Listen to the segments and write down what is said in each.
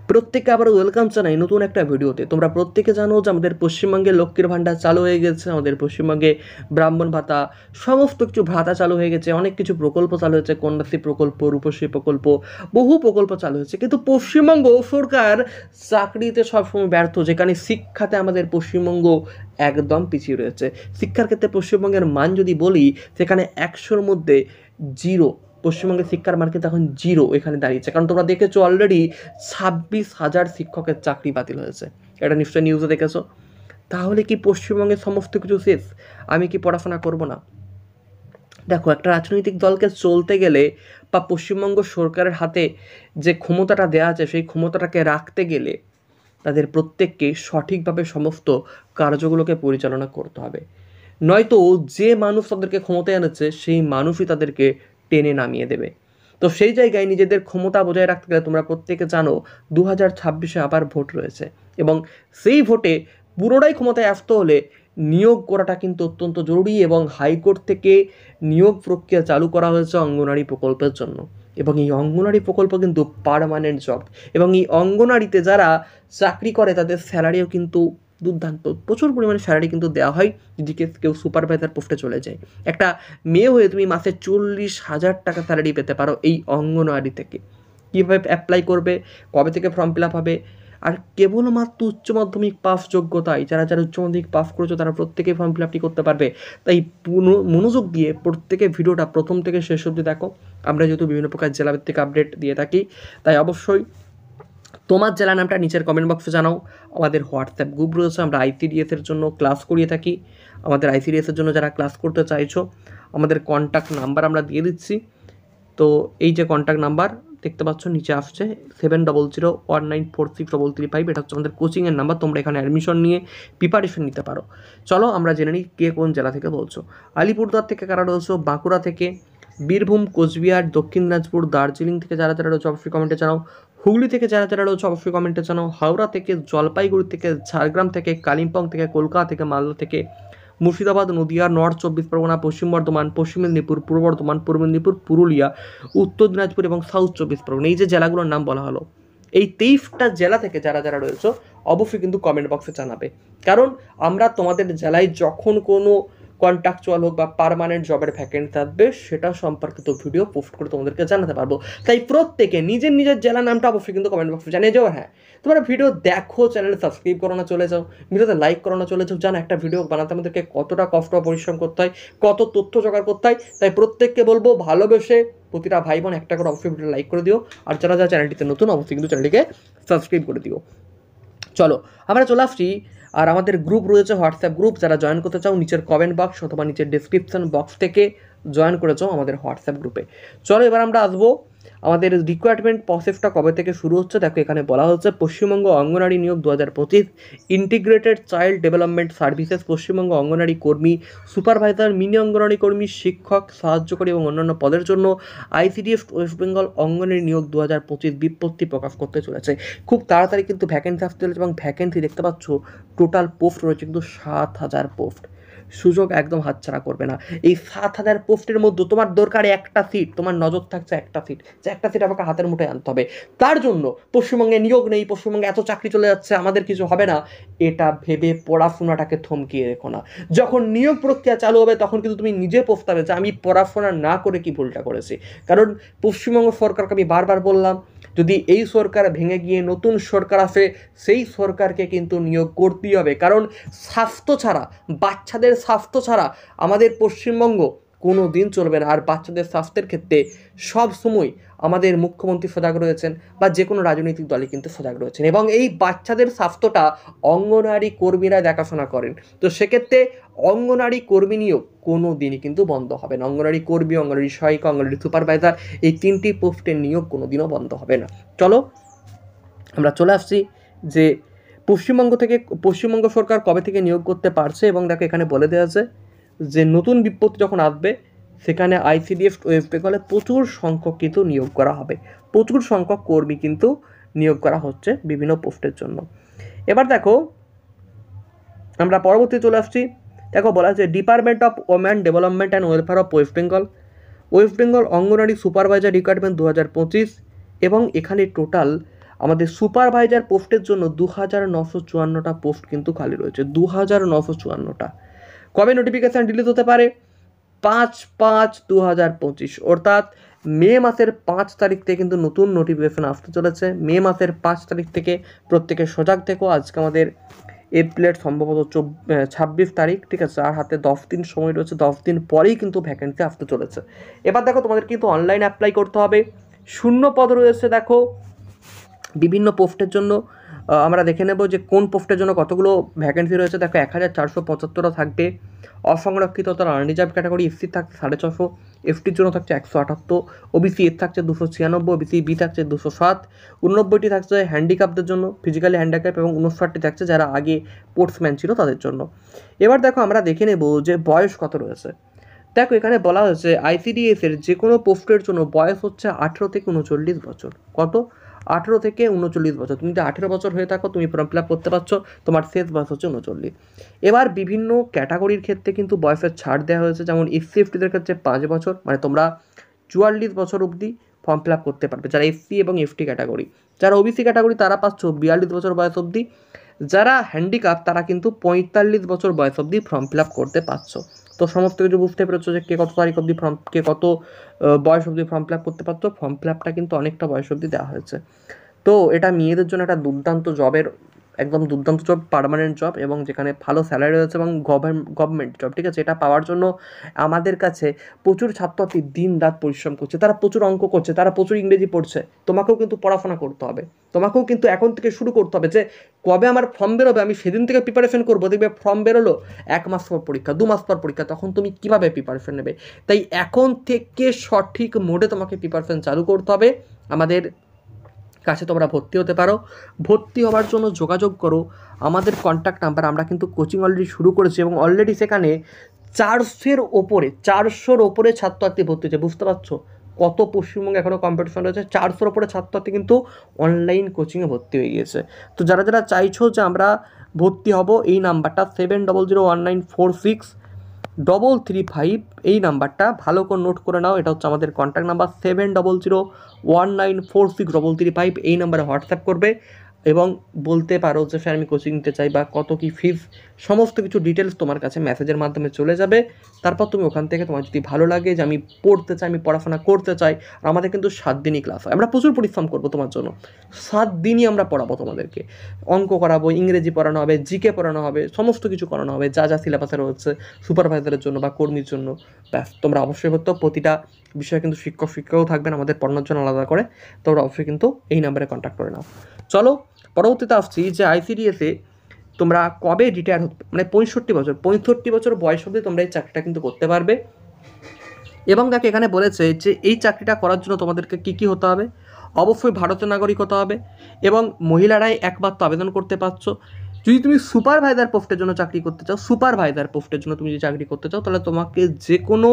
প্রত্যেককে আবার ওয়েলকাম জানাই নতুন একটা ভিডিওতে। তোমরা প্রত্যেকে জানো যে আমাদের পশ্চিমবঙ্গে লক্ষ্মীর ভাণ্ডার চালু হয়ে গেছে, আমাদের পশ্চিমবঙ্গে ব্রাহ্মণ ভাতা, সমস্ত কিছু ভাতা চালু হয়ে গেছে, অনেক কিছু প্রকল্প চালু হয়েছে, কন্যাশ্রী প্রকল্প, রূপশ্রী প্রকল্প, বহু প্রকল্প চালু হয়েছে। কিন্তু পশ্চিমবঙ্গ সরকার চাকরিতে সবসময় ব্যর্থ, যেখানে শিক্ষাতে আমাদের পশ্চিমবঙ্গ একদম পিছিয়ে রয়েছে। শিক্ষার ক্ষেত্রে পশ্চিমবঙ্গের মান যদি বলি, সেখানে 100-র মধ্যে 0। পশ্চিমবঙ্গের শিক্ষার মান কিন্তু এখন 0 এখানে দাঁড়িয়েছে। কারণ তোমরা দেখেছো অলরেডি 26,000 শিক্ষকের চাকরি বাতিল হয়েছে। এটা নিশ্চয়ই নিউজে দেখেছো। তাহলে কি পশ্চিমবঙ্গের সমস্ত কিছু শেষ? আমি কি পড়াশোনা করব না? দেখো, একটা রাজনৈতিক দলকে চলতে গেলে বা পশ্চিমবঙ্গ সরকারের হাতে যে ক্ষমতাটা দেওয়া আছে সেই ক্ষমতাটাকে রাখতে গেলে তাদের প্রত্যেককে সঠিকভাবে সমস্ত কার্যগুলোকে পরিচালনা করতে হবে। নয়তো যে মানুষ তাদেরকে ক্ষমতায় এনেছে সেই মানুষই তাদেরকে টেনে নামিয়ে দেবে। তো সেই জায়গায় নিজেদের ক্ষমতা বজায় রাখতে গেলে তোমরা প্রত্যেকে জানো 2026-এ আবার ভোট রয়েছে, এবং সেই ভোটে পুরোটাই ক্ষমতায় আসতে হলে নিয়োগ করাটা কিন্তু অত্যন্ত জরুরি। এবং হাইকোর্ট থেকে নিয়োগ প্রক্রিয়া চালু করা হয়েছে অঙ্গনওয়াড়ি প্রকল্পের জন্য, এবং এই অঙ্গনওয়াড়ি প্রকল্প কিন্তু পার্মানেন্ট জব। এবং এই অঙ্গনওয়াড়িতে যারা চাকরি করে তাদের স্যালারিও কিন্তু দুর্দান্ত, প্রচুর পরিমাণে স্যালারি কিন্তু দেওয়া হয় যদি কেউ সুপারভাইজার পোস্টে চলে যায়। একটা মেয়ে হয়ে তুমি মাসে 40,000 টাকা স্যালারি পেতে পারো এই অঙ্গনওয়াড়ি থেকে। কীভাবে অ্যাপ্লাই করবে, কবে থেকে ফর্ম ফিল আপ হবে? আর কেবলমাত্র উচ্চ মাধ্যমিক পাস যোগ্যতায় যারা যারা উচ্চ মাধ্যমিক পাস করেছো তারা প্রত্যেকেই ফর্ম ফিল আপটি করতে পারবে। তাই মনোযোগ দিয়ে প্রত্যেকে ভিডিওটা প্রথম থেকে শেষ অবধি দেখো। আমরা যেহেতু বিভিন্ন প্রকার জেলাভিত্তিক আপডেট দিয়ে থাকি, তাই অবশ্যই তোমার জেলার নামটা নিচের কমেন্ট বক্সে জানাও। আমাদের হোয়াটসঅ্যাপ গ্রুপ রয়েছে, আমরা আইসিডিএসের জন্য ক্লাস করিয়ে থাকি। আমাদের আইসিডিএসের জন্য যারা ক্লাস করতে চাইছো, আমাদের কন্ট্যাক্ট নাম্বার আমরা দিয়ে দিচ্ছি। তো এই যে কন্ট্যাক্ট নাম্বার দেখতে পাচ্ছ নিচে আসছে 7001946335, এটা হচ্ছে আমাদের কোচিংয়ের নাম্বার। তোমরা এখানে অ্যাডমিশন নিয়ে প্রিপারেশন নিতে পারো। চলো আমরা জেনে নিই কে কোন জেলা থেকে বলছো। আলিপুরদুয়ার থেকে কারা রয়েছো, বাঁকুড়া থেকে, বীরভূম, কোচবিহার, দক্ষিণ দিনাজপুর, দার্জিলিং থেকে যারা যারা রয়েছে অবশ্যই কমেন্টে জানাও। হুগলি থেকে যারা যারা রয়েছে অবশ্যই কমেন্টে জানাও। হাওড়া থেকে, জলপাইগুড়ি থেকে, ঝাড়গ্রাম থেকে, কালিম্পং থেকে, কলকাতা থেকে, মালদা থেকে, মুর্শিদাবাদ, নদিয়া, নর্থ 24 পরগনা, পশ্চিম বর্ধমান, পশ্চিম মেদিনীপুর, পূর্ব বর্ধমান, পূর্ব মেদিনীপুর, পুরুলিয়া, উত্তর দিনাজপুর এবং সাউথ 24 পরগনা, এই যে জেলাগুলোর নাম বলা হলো, এই 23টা জেলা থেকে যারা যারা রয়েছে অবশ্যই কিন্তু কমেন্ট বক্সে জানাবে। কারণ আমরা তোমাদের জেলায় যখন কোনো কন্ট্রাকচুয়াল হোক বা পার্মানেন্ট জবের ভ্যাকেন্সি থাকবে সেটা সম্পর্কিত ভিডিও পোস্ট করে তোমাদেরকে জানাতে পারবো। তাই প্রত্যেকে নিজের নিজের জেলার নামটা অবশ্যই কিন্তু কমেন্ট বক্সে জানিয়ে যাও। হ্যাঁ, তোমরা ভিডিও দেখো, চ্যানেলে সাবস্ক্রাইব করো না চলে যাও, ভিডিওতে লাইক করো না চলে যাও। জানো একটা ভিডিও বানাতে আমাদেরকে কতটা কষ্ট পরিশ্রম করতে হয়, কত তথ্য জোগাড় করতে হয়। তাই প্রত্যেককে বলবো ভালোবেসে প্রতিটা ভাই বোন একটা করে অবশ্যই ভিডিও লাইক করে দিও। আর যারা যারা চ্যানেলটিতে নতুন অবশ্যই কিন্তু চ্যানেলটিকে সাবস্ক্রাইব করে দিও। চলো আমরা চলে আসছি। আর আমাদের গ্রুপ রয়েছে, হোয়াটসঅ্যাপ গ্রুপ, যারা জয়েন করতে চাও নিচের কমেন্ট বক্স অথবা নিচের ডিসক্রিপশন বক্স থেকে জয়েন করে যাও আমাদের হোয়াটসঅ্যাপ গ্রুপে। চলো এবার আমরা আসবো আমাদের রিকোয়ারমেন্ট প্রসেসটা কবে থেকে শুরু হচ্ছে। দেখো এখানে বলা হচ্ছে পশ্চিমবঙ্গ অঙ্গনওয়াড়ি নিয়োগ 2025, integrated child development services, Paschimbanga anganwadi কর্মী, সুপারভাইজার, মিনি অঙ্গনওয়াড়ি কর্মী, শিক্ষক, সাহায্যকারী এবং অন্যান্য পদের জন্য আইসিডিএস ওয়েস্ট বেঙ্গল অঙ্গনওয়াড়ি নিয়োগ 2025 বিজ্ঞপ্তি প্রকাশ করতে চলেছে। খুব তাড়াতাড়ি কিন্তু ভ্যাকেন্সি আসতে চলেছে, এবং ভ্যাকেন্সি দেখতে পাচ্ছ টোটাল পোস্ট রয়েছে কিন্তু 7,000 পোস্ট। সুযোগ একদম হাতছাড়া করবে না। এই 7,000 পোস্টের মধ্যে তোমার দরকার একটা সিট, তোমার নজর থাকছে একটা সিট, যে একটা সিট আমাকে হাতের মুঠোয় আনতে হবে। তার জন্য পশ্চিমবঙ্গে নিয়োগ নেই, পশ্চিমবঙ্গে এত চাকরি চলে যাচ্ছে, আমাদের কিছু হবে না, এটা ভেবে পড়াশোনাটাকে থমকিয়ে রেখো না। যখন নিয়োগ প্রক্রিয়া চালু হবে তখন কিন্তু তুমি নিজে পস্তাবে যে আমি পড়াশোনা না করে কি ভুলটা করেছি। কারণ পশ্চিমবঙ্গ সরকারকে আমি বারবার বললাম, যদি এই সরকার ভেঙে গিয়ে নতুন সরকার আসে সেই সরকারকে কিন্তু নিয়োগ করতেই হবে। কারণ স্বাস্থ্য ছাড়া, বাচ্চাদের স্বাস্থ্য ছাড়া আমাদের পশ্চিমবঙ্গ কোনো দিন চলবে না। আর বাচ্চাদের স্বাস্থ্যের ক্ষেত্রে সব সময় আমাদের মুখ্যমন্ত্রী সজাগ রয়েছেন, বা যে কোনো রাজনৈতিক দলই কিন্তু সজাগ রয়েছেন, এবং এই বাচ্চাদের স্বাস্থ্যটা অঙ্গনওয়াড়ি কর্মীরা দেখাশোনা করেন। তো সেক্ষেত্রে অঙ্গনওয়াড়ি কর্মী নিয়োগ কোনো দিনই কিন্তু বন্ধ হবে না। অঙ্গনওয়াড়ি কর্মী, অঙ্গনওয়াড়ি সহায়িকা, অঙ্গনওয়াড়ি সুপারভাইজার, এই 3টি পোস্টের নিয়োগ কোনো দিনও বন্ধ হবে না। চলো আমরা চলে আসছি যে পশ্চিমবঙ্গ সরকার কবে থেকে নিয়োগ করতে পারছে। এবং দেখো এখানে বলে দেওয়া আছে যে নতুন বিজ্ঞপ্তি যখন আসবে সেখানে আইসিডিএস ওয়েস্ট বেঙ্গলে প্রচুর সংখ্যক কিন্তু নিয়োগ করা হবে, প্রচুর সংখ্যক কর্মী কিন্তু নিয়োগ করা হচ্ছে বিভিন্ন পোস্টের জন্য। এবার দেখো আমরা পরবর্তী চলে আসছি। দেখো বলা আছে department of women development and welfare of West Bengal anganwadi supervisor recruitment 2025, এবং এখানে টোটাল আমাদের সুপারভাইজার পোস্টের জন্য 2954টা পোস্ট কিন্তু খালি রয়েছে, 2954টা। কবে নোটিফিকেশান রিলিজ হতে পারে? 5/5/2025, অর্থাৎ মে মাসের 5 তারিখ থেকে কিন্তু নতুন নোটিফিকেশান আসতে চলেছে। মে মাসের 5 তারিখ থেকে প্রত্যেকে সজাগ থেকো। আজকে আমাদের এপ্রিলের সম্ভবত 26 তারিখ, ঠিক আছে, আর হাতে 10 দিন সময় রয়েছে, 10 দিন পরেই কিন্তু ভ্যাকেন্সি আসতে চলেছে। এবার দেখো তোমাদের কিন্তু অনলাইন অ্যাপ্লাই করতে হবে। শূন্য পদ রয়েছে দেখো বিভিন্ন পোস্টের জন্য। আমরা দেখে নেব যে কোন পোস্টের জন্য কতগুলো ভ্যাকেন্সি রয়েছে। দেখো 1475টা থাকবে। অসংরক্ষিত তার আনরিজার্ভ ক্যাটাগরি এসসি থাকছে 650, এসটির জন্য থাকছে 178, ওবিসি এর থাকছে 296, ওবিসি বি থাকছে 207, 89টি থাকছে হ্যান্ডিক্যাপদের জন্য, ফিজিক্যালি হ্যান্ডিক্যাপ, এবং 59টি থাকছে যারা আগে স্পোর্টসম্যান ছিল তাদের জন্য। এবার দেখো আমরা দেখে নেব যে বয়স কত রয়েছে। দেখো এখানে বলা হয়েছে আইসিডিএস এর যে কোনো পোস্টের জন্য বয়স হচ্ছে 18 থেকে 39 বছর। কত? 18 থেকে 39 বছর। তুমি যদি 18 বছর হয়ে থাকো তুমি ফর্ম ফিল আপ করতে পারছো, তোমার শেষ বয়স হচ্ছে 39। এবার বিভিন্ন ক্যাটাগরির ক্ষেত্রে কিন্তু বয়সের ছাড় দেওয়া হয়েছে, যেমন এসসি এফটিদের ক্ষেত্রে 5 বছর, মানে তোমরা 44 বছর অবধি ফর্ম ফিল আপ করতে পারবে যারা এসসি এবং এফটি ক্যাটাগরি। যারা ওবিসি ক্যাটাগরি তারা পাচ্ছ 42 বছর বয়স অবধি। যারা হ্যান্ডিক্যাপ তারা কিন্তু 45 বছর বয়স অবধি ফর্ম ফিল আপ করতে পারছো। তো সমস্ত কিছু বুঝতে পেরেছো যে কে কত তারিখ অবধি কে কত বয়স অবধি ফর্ম ফিল আপ করতে পারছো। ফর্ম ফিল আপটা কিন্তু অনেকটা বয়স অবধি দেওয়া হয়েছে। তো এটা মেয়েদের জন্য একটা দুর্দান্ত জবের, একদম দুর্দান্ত জব, পার্মানেন্ট জব, এবং যেখানে ভালো স্যালারি রয়েছে এবং গভর্নমেন্ট জব, ঠিক আছে। এটা পাওয়ার জন্য আমাদের কাছে প্রচুর ছাত্রছাত্রী দিন রাত পরিশ্রম করছে, তারা প্রচুর অঙ্ক করছে, তারা প্রচুর ইংরেজি পড়ছে। তোমাকেও কিন্তু পড়াশোনা করতে হবে, তোমাকেও কিন্তু এখন থেকে শুরু করতে হবে যে কবে আমার ফর্ম বেরোবে আমি সেদিন থেকে প্রিপারেশন করবো। দেখবে ফর্ম বেরোলো 1 মাস পর পরীক্ষা, 2 মাস পর পরীক্ষা, তখন তুমি কীভাবে প্রিপারেশন নেবে? তাই এখন থেকে সঠিক মোডে তোমাকে প্রিপারেশন চালু করতে হবে। আমাদের কাছে তোমরা ভর্তি হতে পারো। ভর্তি হওয়ার জন্য যোগাযোগ করো আমাদের কন্ট্যাক্ট নাম্বার। আমরা কিন্তু কোচিং অলরেডি শুরু করেছি এবং অলরেডি সেখানে 400-র ওপরে ছাত্রছাত্রী ভর্তি হচ্ছে। বুঝতে পারছো কত পশ্চিমবঙ্গে এখনও কম্পিটিশন রয়েছে? 400-র ওপরে ছাত্রছাত্রী কিন্তু অনলাইন কোচিংয়ে ভর্তি হয়ে গিয়েছে। তো যারা যারা চাইছো যে আমরা ভর্তি হব, এই নাম্বারটা 7001946335, এই নাম্বারটা ভালো করে নোট করে নাও। এটা হচ্ছে আমাদের কন্ট্যাক্ট নাম্বার 7001946335। এই নাম্বারে হোয়াটসঅ্যাপ করবে এবং বলতে পারো যে স্যার আমি কোচিং নিতে চাই বা কত কী ফিস, সমস্ত কিছু ডিটেলস তোমার কাছে মেসেজের মাধ্যমে চলে যাবে। তারপর তুমি ওখান থেকে তোমার যদি ভালো লাগে যে আমি পড়তে চাই, আমি পড়াশোনা করতে চাই, আর আমাদের কিন্তু 7 দিনই ক্লাস হয়। আমরা প্রচুর পরিশ্রম করবো তোমার জন্য, 7 দিনই আমরা পড়াবো তোমাদেরকে। অঙ্ক করাবো, ইংরেজি পড়ানো হবে, জিকে পড়ানো হবে, সমস্ত কিছু করানো হবে যা যা সিলেবাসে রয়েছে সুপারভাইজারের জন্য বা কর্মীর জন্য। ব্যাস, তোমরা অবশ্যই করতে, প্রতিটা বিষয়ে কিন্তু শিক্ষকও থাকবেন আমাদের পড়ানোর জন্য আলাদা করে। তোমরা অবশ্যই কিন্তু এই নাম্বারে কন্ট্যাক্ট করে নাও। চলো পরবর্তীতে আসছি যে আইসিডিএসে তোমরা কবে রিটায়ার হতে, মানে 65 বছর বয়স অবধি তোমরা এই চাকরিটা কিন্তু করতে পারবে। এবং দেখো এখানে বলেছে যে এই চাকরিটা করার জন্য তোমাদেরকে কী কী হতে হবে। অবশ্যই ভারতীয় নাগরিক হতে হবে এবং মহিলারাই একমাত্র আবেদন করতে পারছো। যদি তুমি সুপারভাইজার পোস্টের জন্য চাকরি করতে চাও, সুপারভাইজার পোস্টের জন্য তুমি যদি চাকরি করতে চাও, তাহলে তোমাকে যে কোনো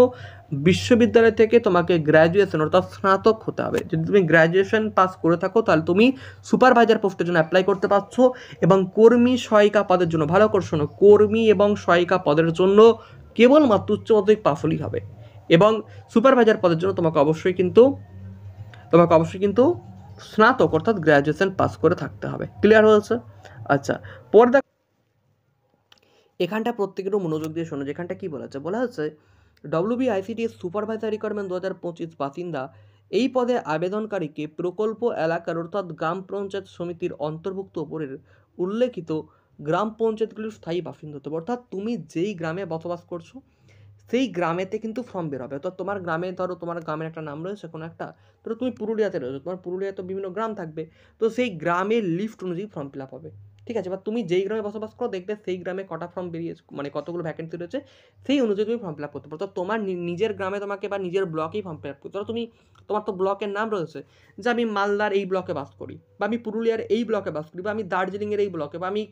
বিশ্ববিদ্যালয় থেকে তোমাকে গ্র্যাজুয়েশন অর্থাৎ স্নাতক হতে হবে। যদি তুমি গ্র্যাজুয়েশন পাস করে থাকো তাহলে তুমি সুপারভাইজার পোস্টের জন্য অ্যাপ্লাই করতে পারছো। এবং কর্মী সহায়িকা পদের জন্য, ভালো করে শোনো, কর্মী এবং সহায়িকা পদের জন্য কেবলমাত্র উচ্চ মাধ্যমিক পাস হলেই হবে। এবং সুপারভাইজার পদের জন্য তোমাকে অবশ্যই কিন্তু স্নাতক অর্থাৎ গ্র্যাজুয়েশন পাস করে থাকতে হবে। ক্লিয়ার হয়েছে? আচ্ছা, পর্দা এখানটা প্রত্যেকেরও মনোযোগ দিয়ে শোনো। যেখানটা কি বলা হচ্ছে WBICDS সুপারভাইজার রিকোয়ারমেন্ট 2025 বাসিন্দা এই পদে আবেদনকারীকে প্রকল্প এলাকার অর্থাৎ গ্রাম পঞ্চায়েত সমিতির অন্তর্ভুক্ত উপরের উল্লেখিত গ্রাম পঞ্চায়েতগুলির স্থায়ী বাসিন্দা হতে হবে। অর্থাৎ তুমি যেই গ্রামে বসবাস করছো সেই গ্রামেতে কিন্তু ফর্ম বের হবে। তো তোমার গ্রামে, ধরো তোমার গ্রামের একটা নাম রয়েছে কোনো একটা, ধরো তুমি পুরুলিয়াতে রয়েছো, তোমার পুরুলিয়ায় তো বিভিন্ন গ্রাম থাকবে, তো সেই গ্রামের লিস্ট অনুযায়ী ফর্ম ফিল আপ হবে। ঠিক আছে, বা তুমি যেই গ্রামে বসবাস করো দেখবে সেই গ্রামে কটা ফর্ম বেরিয়েছে, মানে কতগুলো ভ্যাকেন্সি রয়েছে, সেই অনুযায়ী তুমি ফর্ম ফিল আপ করতে পারো। তো তোমার নিজের গ্রামে তোমাকে বা নিজের ব্লকেই ফর্ম ফিল আপ করতে পারো। তোমার তো ব্লকের নাম রয়েছে যে আমি মালদার এই ব্লকে বাস করি, বা আমি পুরুলিয়ার এই ব্লকে বাস করি, বা আমি দার্জিলিংয়ের এই ব্লকে, বা আমি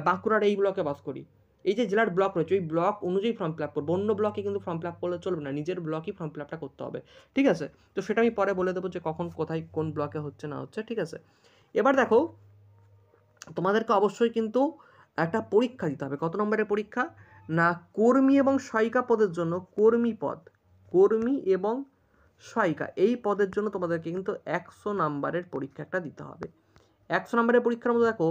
বাঁকুড়ার এই ব্লকে বাস করি। এই যে জেলার ব্লক রয়েছে ওই ব্লক অনুযায়ী ফর্ম ফিল আপ করবো। অন্য ব্লকে কিন্তু ফর্ম ফিল আপ করলে চলবে না, নিজের ব্লকেই ফর্ম ফিল আপটা করতে হবে। ঠিক আছে, তো সেটা আমি পরে বলে দেবো যে কখন কোথায় কোন ব্লকে হচ্ছে না হচ্ছে। ঠিক আছে, এবার দেখো তোমাদেরকে অবশ্যই কিন্তু একটা পরীক্ষা দিতে হবে। কত নম্বরের পরীক্ষা না, কর্মী এবং সহায়িকা পদের জন্য, কর্মী এবং সহায়িকা এই পদের জন্য তোমাদেরকে কিন্তু 100 নাম্বারের পরীক্ষা একটা দিতে হবে। 100 নম্বরের পরীক্ষার মধ্যে দেখো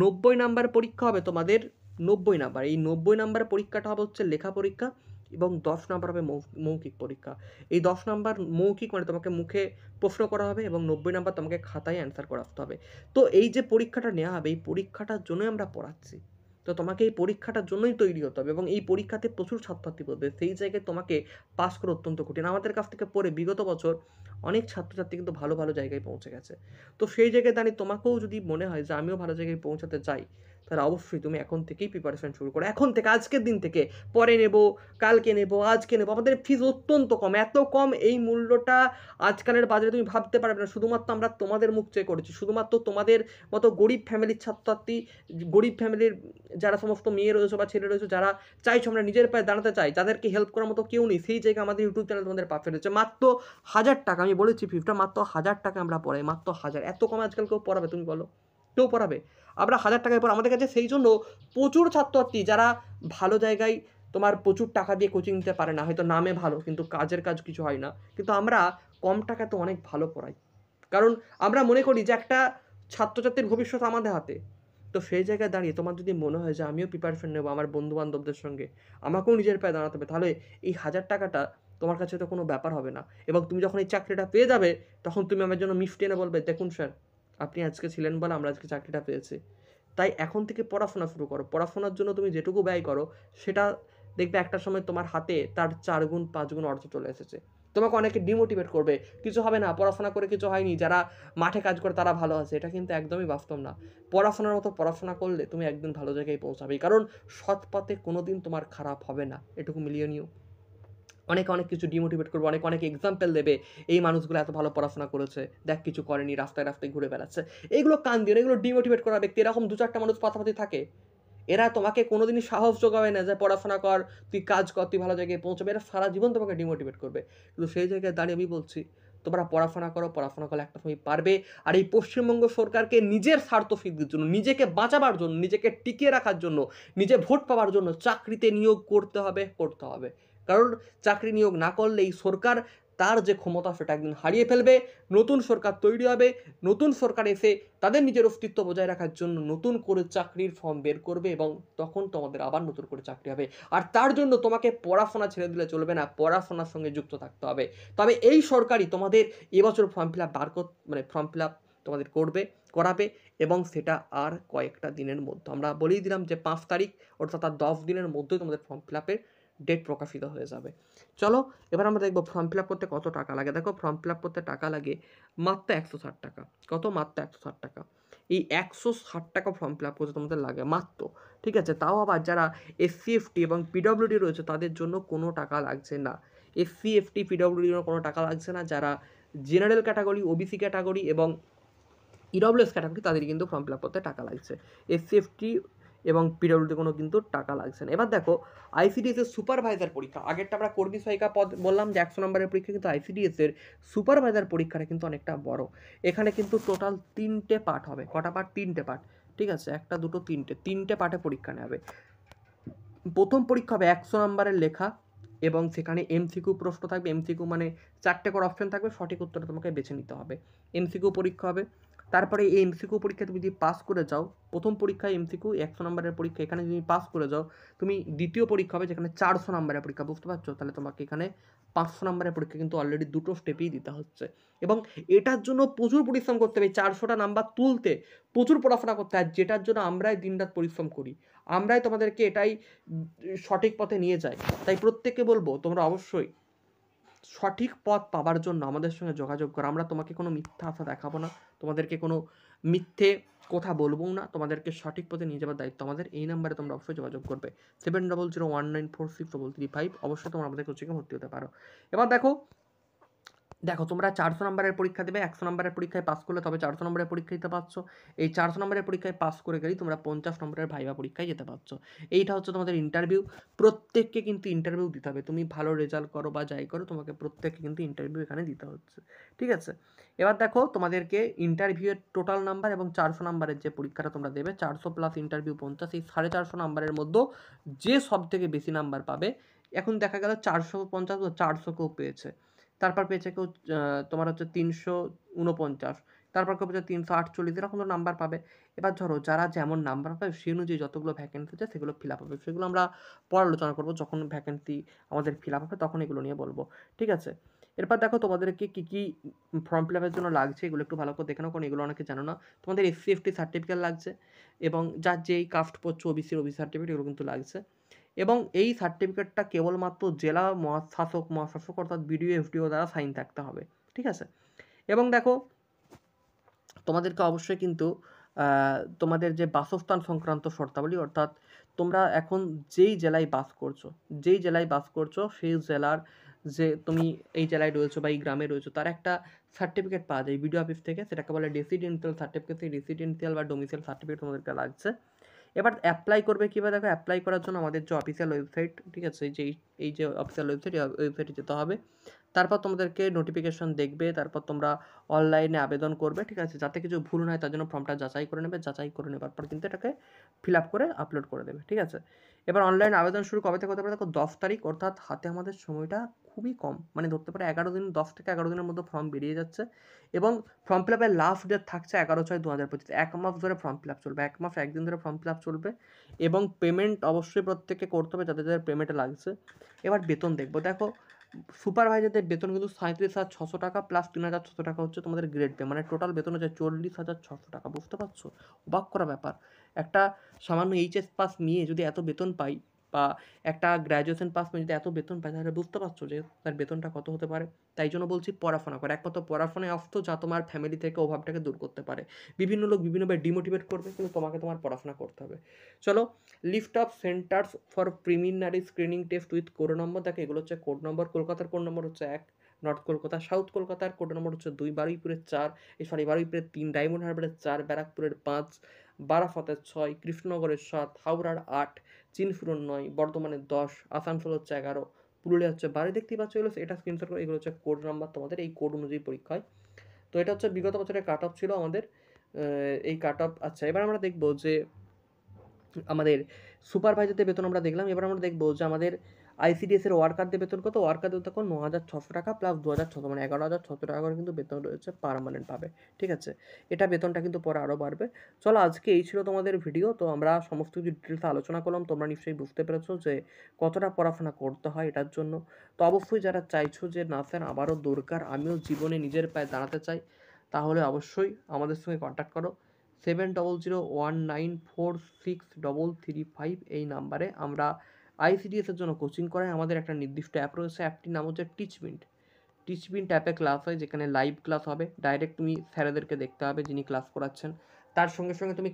90 নাম্বার পরীক্ষা হবে তোমাদের, 90 নাম্বার। এই 90 নাম্বার পরীক্ষাটা হবে হচ্ছে লেখা পরীক্ষা, এবং 10 নাম্বার হবে মৌখিক পরীক্ষা। এই 10 নাম্বার মৌখিক মানে তোমাকে মুখে প্রশ্ন করা হবে, এবং 90 নাম্বার তোমাকে খাতায় অ্যান্সার করে আসতে হবে। তো এই যে পরীক্ষাটা নেওয়া হবে, এই পরীক্ষাটার জন্যই আমরা পড়াচ্ছি। তো তোমাকে এই পরীক্ষাটার জন্যই তৈরি হতে হবে, এবং এই পরীক্ষাতে প্রচুর ছাত্রছাত্রী পড়বে, সেই জায়গায় তোমাকে পাস করা অত্যন্ত কঠিন। আমাদের কাছ থেকে পড়ে বিগত বছর অনেক ছাত্রছাত্রী কিন্তু ভালো ভালো জায়গায় পৌঁছে গেছে। তো সেই জায়গায় দাঁড়িয়ে তোমাকেও যদি মনে হয় যে আমিও ভালো জায়গায় পৌঁছাতে চাই, তাহলে অবশ্যই তুমি এখন থেকেই প্রিপারেশন শুরু করো, এখন থেকে, আজকের দিন থেকে। পরে নেব, কালকে নেব, আজকে নেব, আমাদের ফিস অত্যন্ত কম, এত কম, এই মূল্যটা আজকালের বাজারে তুমি ভাবতে পারবে না। শুধুমাত্র আমরা তোমাদের মুখ চেয়ে করেছি, শুধুমাত্র তোমাদের মতো গরিব ফ্যামিলির ছাত্রছাত্রী, গরিব ফ্যামিলির যারা সমস্ত মেয়ে রয়েছে বা ছেলে রয়েছে, যারা চাইছো আমরা নিজের পায়ে দাঁড়াতে চাই, যাদেরকে হেল্প করার মতো কেউ নেই, সেই জায়গায় আমাদের ইউটিউব চ্যানেল তোমাদের পা ফেলেছে। মাত্র 1000 টাকা, আমি বলেছি ফিসটা মাত্র 1000 টাকা আমরা পড়াই, মাত্র 1000। এত কম আজকাল কেউ পড়াবে তুমি বলো? কেউ পড়াবে? আমরা 1000 টাকায় পড়া আমাদের কাছে, সেই জন্য প্রচুর ছাত্রছাত্রী যারা ভালো জায়গায় তোমার প্রচুর টাকা দিয়ে কোচিং নিতে পারে না, হয়তো নামে ভালো কিন্তু কাজের কাজ কিছু হয় না, কিন্তু আমরা কম টাকায় তো অনেক ভালো পড়াই, কারণ আমরা মনে করি যে একটা ছাত্রছাত্রীর ভবিষ্যৎ আমাদের হাতে। তো সেই জায়গায় দাঁড়িয়ে তোমার যদি মনে হয় যে আমিও প্রিপারেশন নেবো আমার বন্ধু বান্ধবদের সঙ্গে, আমাকেও নিজের পায়ে দাঁড়াতে হবে, তাহলে এই 1000 টাকাটা তোমার কাছে তো কোনো ব্যাপার হবে না। এবং তুমি যখন এই চাকরিটা পেয়ে যাবে, তখন তুমি আমার জন্য মিষ্টি এনে বলবে, দেখুন স্যার, আপনি আজকে ছিলেন বলে আমরা আজকে চাকরিটা পেয়েছি। তাই এখন থেকে পড়াশোনা শুরু করো, পড়াশোনার জন্য তুমি যেটুকু ব্যয় করো, সেটা দেখবে একটা সময় তোমার হাতে তার 4 গুণ 5 গুণ অর্থ চলে এসেছে। তোমাকে অনেকে ডিমোটিভেট করবে, কিছু হবে না, পড়াশোনা করে কিছু হয়নি, যারা মাঠে কাজ করে তারা ভালো আছে, এটা কিন্তু একদমই বাস্তব না। পড়াশোনার মতো পড়াশোনা করলে তুমি একদিন ভালো জায়গায় পৌঁছাবে, কারণ সৎ পথে কোনো দিন তোমার খারাপ হবে না, এটুকু মিলিয়ে নিও। অনেকে অনেক কিছু ডিমোটিভেট করবে, অনেক অনেক এক্সাম্পল দেবে, এই মানুষগুলো এত ভালো পড়াশোনা করেছে, দেখ কিছু করেনি, রাস্তায় রাস্তায় ঘুরে বেড়াচ্ছে। এইগুলো কান দিয়ে, এগুলো ডিমোটিভেট করা ব্যক্তি, এরকম 2-4টা মানুষ পাশাপাশি থাকে, এরা তোমাকে কোনোদিনই সাহস যোগাবে না যে পড়াশোনা কর, তুই কাজ কর, তুই ভালো জায়গায় পৌঁছাবে। এরা সারা জীবন তোমাকে ডিমোটিভেট করবে। কিন্তু সেই জায়গায় দাঁড়িয়ে আমি বলছি, তোমরা পড়াশোনা করো, পড়াশোনা করলে একটা সময় পারবে। আর এই পশ্চিমবঙ্গ সরকারকে নিজের স্বার্থ সিদ্ধির জন্য, নিজেকে বাঁচাবার জন্য, নিজেকে টিকিয়ে রাখার জন্য, নিজে ভোট পাওয়ার জন্য চাকরিতে নিয়োগ করতে হবে, করতে হবে। কারণ চাকরি নিয়োগ না করলে এই সরকার তার যে ক্ষমতা সেটা একদিন হারিয়ে ফেলবে। নতুন সরকার তৈরি হবে, নতুন সরকার এসে তাদের নিজের অস্তিত্ব বজায় রাখার জন্য নতুন করে চাকরির ফর্ম বের করবে, এবং তখন তোমাদের আবার নতুন করে চাকরি হবে। আর তার জন্য তোমাকে পড়াশোনা ছেড়ে দিলে চলবে না, পড়াশোনার সঙ্গে যুক্ত থাকতে হবে। তবে এই সরকারই তোমাদের এবছর form fill up form fill up তোমাদের করাবে, এবং সেটা আর কয়েকটা দিনের মধ্যে, আমরা বলেই দিলাম যে 5 তারিখ, অর্থাৎ আর 10 দিনের মধ্যেই তোমাদের ফর্ম ফিল আপের ডেট প্রকাশিত হয়ে যাবে। চলো এবার আমরা দেখবো ফর্ম ফিল আপ করতে কত টাকা লাগে। দেখো ফর্ম ফিল আপ করতে টাকা লাগে মাত্র 160 টাকা। কত? মাত্র 160 টাকা। এই 160 টাকা ফর্ম ফিল আপ করতে তোমাদের লাগে মাত্র, ঠিক আছে? তাও আবার যারা SC ST এবং PWD রয়েছে তাদের জন্য কোনো টাকা লাগছে না। SC ST PWD জন্য কোনো টাকা লাগছে না। যারা জেনারেল ক্যাটাগরি, OBC ক্যাটাগরি এবং EWS ক্যাটাগরি, তাদের কিন্তু ফর্ম ফিল আপ করতে টাকা লাগছে। SC ST এবং PWD কোনো কিন্তু টাকা লাগছে না। এবার দেখো ICDS এর সুপারভাইজার পরীক্ষা, আগেরটা আমরা কর্মী সহায়িকা পদ বললাম যে 100 নম্বরের পরীক্ষা, কিন্তু ICDS এর সুপারভাইজার পরীক্ষাটা কিন্তু অনেকটা বড়। এখানে কিন্তু টোটাল 3টে পার্ট হবে। কটা পার্ট? 3টে পার্ট, ঠিক আছে? 1 2 3টে পার্টে পরীক্ষা নেওয়া হবে। প্রথম পরীক্ষা হবে 100 নম্বরের লেখা, এবং সেখানে MCQ প্রশ্ন থাকবে। MCQ মানে 4টে করে অপশন থাকবে, সঠিক উত্তরটা তোমাকে বেছে নিতে হবে। MCQ পরীক্ষা হবে। তারপরে এই MCQ পরীক্ষা তুমি যদি পাস করে যাও, প্রথম পরীক্ষায় MCQ 100 নম্বরের পরীক্ষা, এখানে যদি পাস করে যাও, তুমি দ্বিতীয় পরীক্ষা হবে যেখানে 400 নম্বরের পরীক্ষা, বুঝতে পারছো? তাহলে তোমাকে এখানে 500 নম্বরের পরীক্ষা কিন্তু অলরেডি দুটো স্টেপেই দিতে হচ্ছে, এবং এটার জন্য প্রচুর পরিশ্রম করতে হবে। 400টা নাম্বার তুলতে প্রচুর পড়াশোনা করতে হয়, যেটার জন্য আমরাই দিনরাত পরিশ্রম করি, আমরাই তোমাদেরকে এটাই সঠিক পথে নিয়ে যাই। তাই প্রত্যেককে বলবো তোমরা অবশ্যই সঠিক পথ পাবার জন্য আমাদের সঙ্গে যোগাযোগ করো। আমরা তোমাকে কোনো মিথ্যা আশা দেখাবো না, তোমাদেরকে কোনো মিথ্যে কথা বলবো না, তোমাদেরকে সঠিক পথে নিয়ে যাওয়ার দায়িত্ব আমাদের। এই নাম্বারে তোমরা অবশ্যই যোগাযোগ করবে, 7001946333। অবশ্যই তোমরা আমাদের কোচিংয়ে ভর্তি হতে পারো। এবার দেখো তোমরা 400 নম্বরের পরীক্ষা দেবে, 100 নম্বরের পরীক্ষায় পাস করলে তবে 400 নম্বরের পরীক্ষা দিতে পারছো। এই 400 নম্বরের পরীক্ষায় পাস করে গেলেই তোমরা 50 নম্বরের ভাইভা পরীক্ষায় যেতে পারছো। এইটা হচ্ছে তোমাদের ইন্টারভিউ। প্রত্যেককে কিন্তু ইন্টারভিউ দিতে হবে, তুমি ভালো রেজাল্ট করো বা যাই করো, তোমাকে প্রত্যেককে কিন্তু ইন্টারভিউ এখানে দিতে হচ্ছে, ঠিক আছে? এবার দেখো তোমাদেরকে ইন্টারভিউয়ের টোটাল নাম্বার এবং 400 নাম্বারের যে পরীক্ষাটা তোমরা দেবে, 400 প্লাস ইন্টারভিউ 50, এই 450 নাম্বারের মধ্যে যে সব থেকে বেশি নাম্বার পাবে, এখন দেখা গেল 450 400 কেউ পেয়েছে, তারপর পেয়েছে কেউ তোমার হচ্ছে 349, তারপর কবে যে 348 এরকম তো নাম্বার পাবে। এবার ধরো যারা যেমন নাম্বার পাবে সেই অনুযায়ী যতগুলো ভ্যাকেন্সি আছে সেগুলো ফিল আপ হবে, সেগুলো আমরা পরে আলোচনা করবো, যখন ভ্যাকেন্সি আমাদের ফিল আপ হবে তখন এগুলো নিয়ে বলবো, ঠিক আছে। এরপর দেখো তোমাদেরকে কী কী ফর্ম ফিল আপের জন্য লাগছে এগুলো একটু ভালো করে দেখে নাও, কারণ এগুলো অনেকে জানো না। তোমাদের SC/ST সার্টিফিকেট লাগছে, এবং যার যেই কাস্ট পড়ছো ওবিসির ওবিসি সার্টিফিকেট এগুলো কিন্তু লাগছে, এবং এই সার্টিফিকেটটা কেবলমাত্র জেলা মহাশাসক অর্থাৎ BDO FDO দ্বারা সাইন থাকতে হবে, ঠিক আছে। এবং দেখো তোমাদেরকে অবশ্যই কিন্তু তোমাদের যে বাসস্থান সংক্রান্ত শর্তাবলী, অর্থাৎ তোমরা এখন যেই জেলায় বাস করছো সেই জেলার যে তুমি এই জেলায় রয়েছো বা এই গ্রামে রয়েছো তার একটা সার্টিফিকেট পাওয়া যায় BDO অফিস থেকে, সেটাকে বলে রেসিডেন্সিয়াল সার্টিফিকেট। সেই রেসিডেন্সিয়াল বা ডোমিসাইল সার্টিফিকেট তোমাদেরকে লাগছে। এবার অ্যাপ্লাই করবে কীভাবে, দেখো অ্যাপ্লাই করার জন্য আমাদের যে অফিসিয়াল ওয়েবসাইট, ঠিক আছে, এই যে অফিসিয়াল ওয়েবসাইট, এই ওয়েবসাইটে যেতে হবে। তারপর তোমাদেরকে নোটিফিকেশন দেখবে, তারপর তোমরা অনলাইনে আবেদন করবে, ঠিক আছে, যাতে কিছু ভুল না হয় তার জন্য ফর্মটা যাচাই করে নেবে, যাচাই করে নেবার পর কিন্তু এটাকে ফিল আপ করে আপলোড করে দেবে, ঠিক আছে। এবার অনলাইন আবেদন শুরু কবে থেকে হতে পারে, দেখো 10 তারিখ, অর্থাৎ হাতে আমাদের সময়টা খুবই কম, মানে ধরতে পারে 11 দিন, 10 থেকে 11 দিনের মধ্যে ফর্ম বেরিয়ে যাচ্ছে। এবং ফর্ম ফিল আপের লাস্ট ডেট থাকছে 11/6/2025, 1 মাস ধরে ফর্ম ফিল আপ চলবে, 1 মাস 1 দিন ধরে ফর্ম ফিল আপ চলবে। এবং পেমেন্ট অবশ্যই প্রত্যেককে করতে হবে যাদের যাদের পেমেন্টে লাগছে। এবার বেতন দেখবো, দেখো সুপারভাইজারদের বেতন কিন্তু 37,600 টাকা প্লাস 3,600 টাকা হচ্ছে তোমাদের গ্রেড পে, মানে টোটাল বেতন হচ্ছে 40,600 টাকা। বুঝতে পারছো? অবাক করা ব্যাপার, একটা সামান্য HS পাস নিয়ে যদি এত বেতন পাই, বা একটা গ্র্যাজুয়েশন পাস নিয়ে যদি এত বেতন পাই, তাহলে বুঝতে পারছো যে তার বেতনটা কত হতে পারে। তাই জন্য বলছি পড়াশোনা করে, একমাত্র পড়াশোনায় অর্থ যা তোমার ফ্যামিলি থেকে অভাবটাকে দূর করতে পারে। বিভিন্ন লোক বিভিন্নভাবে ডিমোটিভেট করবে, কিন্তু তোমাকে তোমার পড়াশোনা করতে হবে। চলো, list of centres for preliminary screening test with code number, দেখো এগুলো হচ্ছে কোড নম্বর। কলকাতার কোড নম্বর হচ্ছে 1, নর্থ কলকাতা, সাউথ কলকাতার কোড নম্বর হচ্ছে 2, বারুইপুরের 4, বারুইপুরের 3, ডায়মন্ড হারবারের 4, ব্যারাকপুরের 5, বারাসতের 6, কৃষ্ণনগরের 7, হাওড়ার 8, চিনফুরের 9, বর্ধমানের 10, আসানসোল হচ্ছে 11, পুরুলিয়া হচ্ছে 12। দেখতেই পাচ্ছ এগুলো, এটা স্ক্রিনশট করে, এগুলো হচ্ছে কোড নাম্বার তোমাদের, এই কোড অনুযায়ী পরীক্ষা হয়। তো এটা হচ্ছে বিগত বছরের কাট অফ ছিল আমাদের, এই কাট অফ। আচ্ছা, এবার আমরা দেখবো যে আমাদের সুপারভাইজারদের বেতন আমরা দেখলাম। এবার আমরা দেখবো যে আমাদের ICDS এর ওয়ার্কারদের বেতন কত। ওয়ার্কারদের দেখো 9,600 টাকা প্লাস 2,600, মানে 11,600 টাকা করে কিন্তু বেতন রয়েছে পার্মানেন্ট পাবে, ঠিক আছে। এটা বেতনটা কিন্তু পরে আরও বাড়বে। চলো, আজকে এই ছিল তোমাদের ভিডিও। তো আমরা সমস্ত কিছু ডিটেলসে আলোচনা করলাম, তোমরা নিশ্চয়ই বুঝতে পেরেছো যে কতটা পড়াশোনা করতে হয় এটার জন্য। তো অবশ্যই যারা চাইছো যে না স্যার আমারও দরকার, আমিও জীবনে নিজের পায়ে দাঁড়াতে চাই, তাহলে অবশ্যই আমাদের সঙ্গে কন্ট্যাক্ট করো। 7001946335 এই নাম্বারে আমরা ICDS এর জন্য কোচিং করাই। আমাদের একটা নির্দিষ্ট অ্যাপ রয়েছে, অ্যাপটির নাম হচ্ছে টিচমিন্ট অ্যাপে ক্লাস হয়, যেখানে লাইভ ক্লাস হবে, ডাইরেক্ট তুমি স্যারেদেরকে দেখতে হবে যিনি ক্লাস করাচ্ছেন। তার সঙ্গে সঙ্গে তুমি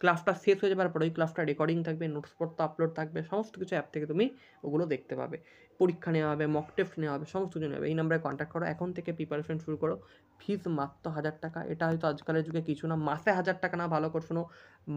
ক্লাসটা শেষ হয়ে যাবার পর ওই ক্লাসটা রেকর্ডিং থাকবে, নোটসপত্র আপলোড থাকবে, সমস্ত কিছু অ্যাপ থেকে তুমি ওগুলো দেখতে পাবে। পরীক্ষা নেওয়া হবে, মক টেস্ট নেওয়া হবে, সমস্ত কিছু নেওয়া হবে। এই নাম্বারে কন্ট্যাক্ট করো, এখন থেকে প্রিপারেশন শুরু করো। ফিস মাত্র 1,000 টাকা। এটা হয়তো আজকালের যুগে কিছু না, মাসে 1,000 টাকা না, ভালো করে শোনো,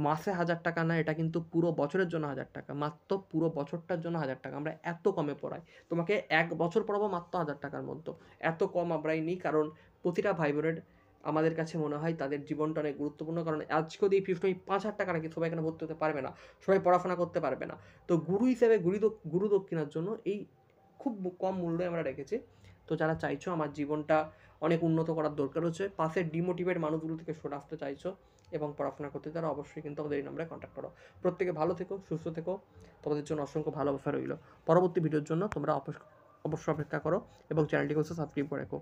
মাসে 1,000 টাকা না, এটা কিন্তু পুরো বছরের জন্য 1,000 টাকা, মাত্র পুরো বছরটার জন্য 1,000 টাকা। আমরা এত কমে পড়াই, তোমাকে 1 বছর পড়াবো মাত্র 1,000 টাকার মধ্যে। এত কম আমরাই নিই, কারণ প্রতিটা ভাই বোনের আমাদের কাছে মনে হয় তাদের জীবনটা অনেক গুরুত্বপূর্ণ। কারণ আজকে যদি এই ফিস তুমি 5,000 টাকা নাকি, সবাই এখানে ভর্তি হতে পারবে না, সবাই পড়াশোনা করতে পারবে না। তো গুরু হিসেবে গুরু দক্ষিণার জন্য এই খুব কম মূল্যে আমরা রেখেছি। তো যারা চাইছো আমার জীবনটা অনেক উন্নত করার দরকার হচ্ছে, পাশের ডিমোটিভেট মানুষগুলো থেকে সরে আসতে চাইছো এবং পড়াশোনা করতে, তারা অবশ্যই কিন্তু আমাদের এই নাম্বারে কন্ট্যাক্ট করো। প্রত্যেকে ভালো থেকো, সুস্থ থেকো, তোমাদের জন্য অসংখ্য ভালোবাসা রইল। পরবর্তী ভিডিওর জন্য তোমরা অবশ্যই অপেক্ষা করো এবং চ্যানেলটিকে সাবস্ক্রাইব করে রাখো।